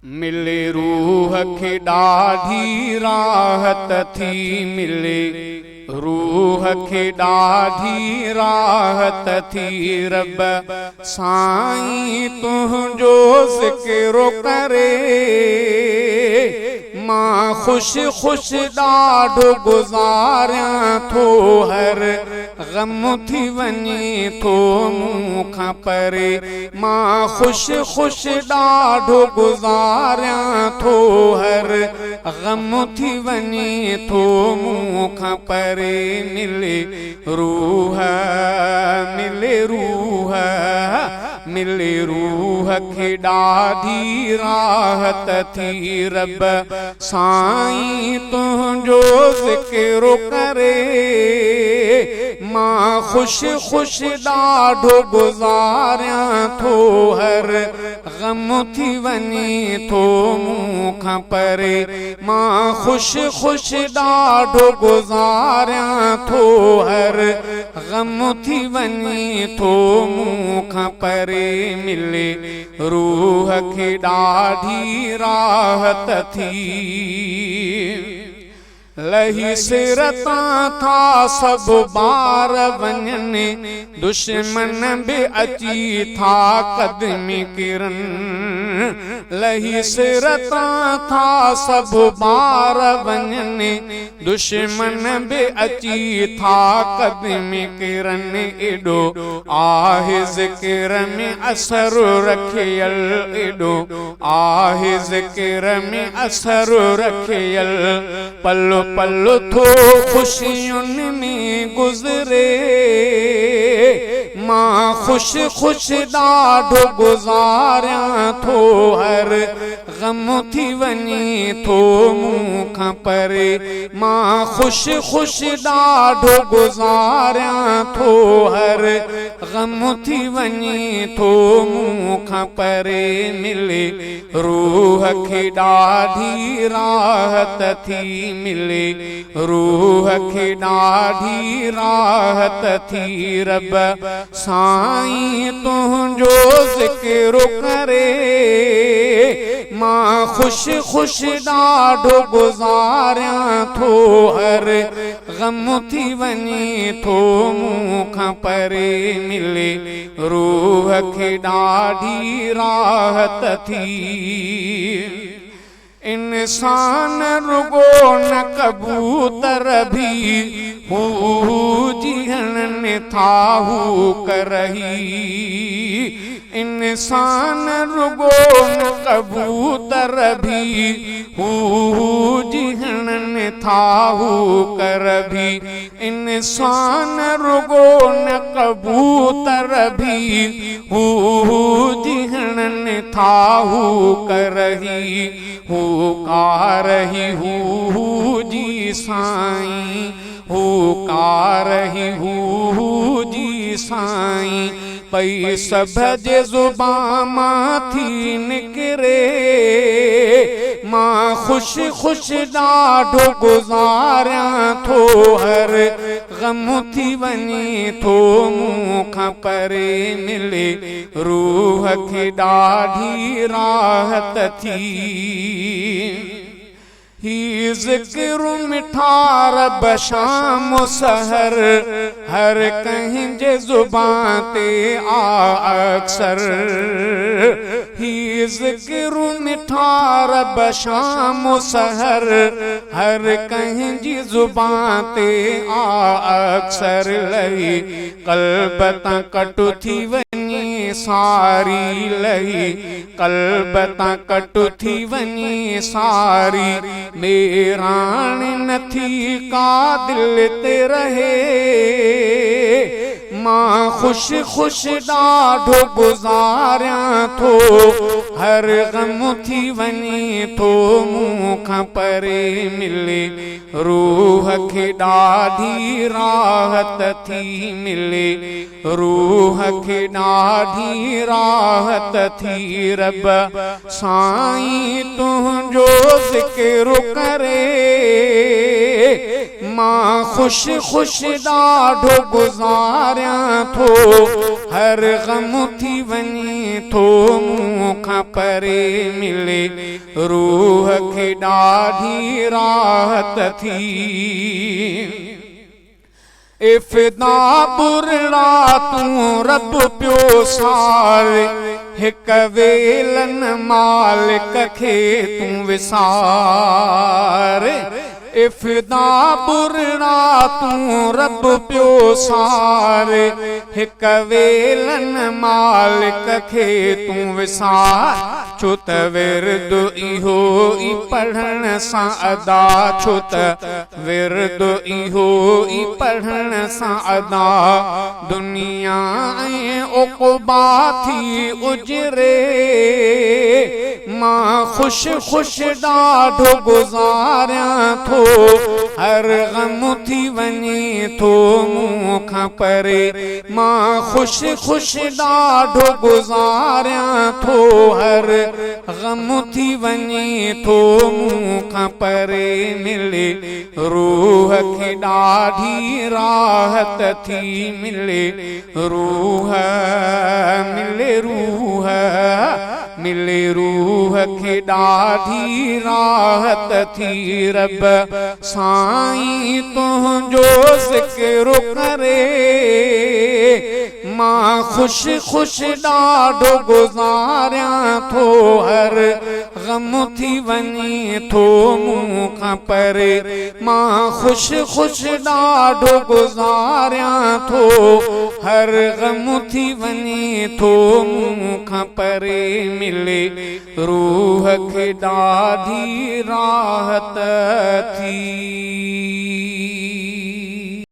मिले रूह खे ॾाढी राहत थी मिले रूह खे ॾाढी राहत थी रब साईं तुंहिंजो ज़िक्र करे मां खुश खुश ॾाढो गुज़ारियां थो हर गम थी वञे थो मूंखां परे मां खुश खुश ॾाढो गुज़ारियां थो हर गम थी वञे थो मूंखां परे मिले रूह मिले रूह खे ॾाढी राहत थी रब साईं तुंहिंजो ज़िक्र करे मां खुश खुश ॾाढो गुज़ारियां थो हर गम थी वञे थो मूंखां परे मां खुश खुश ॾाढो गुज़ारियां थो हर गम थी वञे थो मूंखां परे मिले रूह खे ॾाढी राहत थी लही सिर तां था सभु ॿार वञनि दुश्मन बि अची था क़दमी किरनि लही सिर तां था सभु ॿार वञनि दुश्मन बि अची था क़दमी किरनि एॾो आहे ज़िक्र में असर रखियल एॾो आहे ज़िक्र में असर रखियल पल पल थो खुशियुनि में गुज़रे मां खुश खुश ॾाढो गुज़ारियां थो हर गम थी वञे थो मूंखां परे मां खुश खुश ॾाढो गुज़ारियां थो हर गम थी वञे थो मूंखां परे मिले रूह खे ॾाढी राहत थी मिले रूह खे ॾाढी राहत थी रब साईं तुंहिंजो ज़िक्र करे मां खुश खुश ॾाढो गुज़ारियां थो हर गम थी वञे थो मूंखां परे मिले रूह खे ॾाढी राहत थी इंसान रुगो न कबूतर भी हू जीहन था हू करही इंसान रुगो न कबूतर भी हू जीहन था हू कर भी इंसान रुगो न कबूतर भी हू जीहन था हू करही हू कारही हू जी साईं हू कारही हू जी साईं पई सभ जे ज़ुबान मां थी निकिरे मां खुश खुश ॾाढो गुज़ारियां थो हर गम थी वञे थो मूंखां परे मिले रूह खे ॾाढी राहत थी ही ज़िक्र मिठा रब शाम सहर हर कहीं जे ज़ुबान ते अक्सर ही ज़िक्र मिठा रब शाम सहर हर कहीं जी ज़ुबान ते अक्सर लही क़ल्ब तां कटु थी वञे सारी लही क़ल्ब तां कटु थी वञे सारी मेराण नथी का दिल ते रहे मां खुश खुश ॾाढो गुज़ारियां थो हर गम थी वञे थो मूंखां परे मिले रूह खे ॾाढी राहत थी मिले रूह खे ॾाढी राहत थी रब साईं तुंहिंजो ज़िक्र करे मां खुश खुश ॾाढो गुज़ारियां थो हर गम थी वञे थो मूं खां परे मिले रूह खे ॾाढी राहत थी इफ़दा बुरड़ा तूं रब पियो सारे हिक वेलन मालिक खे तूं विसारे इफ़दा बुरड़ा तूं रब पियो सारे हिक वेलन मालिक खे तूं विसार छो त विर्द इहो ई पढ़ण सां अदा छो त विर्द इहो ई पढ़ण सां अदा दुनिया ऐं उक़बा थी उजरे मां खुश खुश ॾाढो गुज़ारियां थो हर गम थी वञे थो मूं खां परे मां खुश खुश ॾाढो गुज़ारियां थो हर गम थी वञे थो मूं खां परे मिले रूह खे ॾाढी राहत थी मिले रूह मिले रूह खे ॾाढी राहत थी रब साईं तुंहिंजो ज़िक्र करे मां खुश खुश ॾाढो गुज़ारियां थो हर गम थी वञे थो मूं खां परे मां खुश खुश ॾाढो गुज़ारियां थो हर गम थी वञे थो मूं खां परे मिले रूह खे ॾाढी राहत थी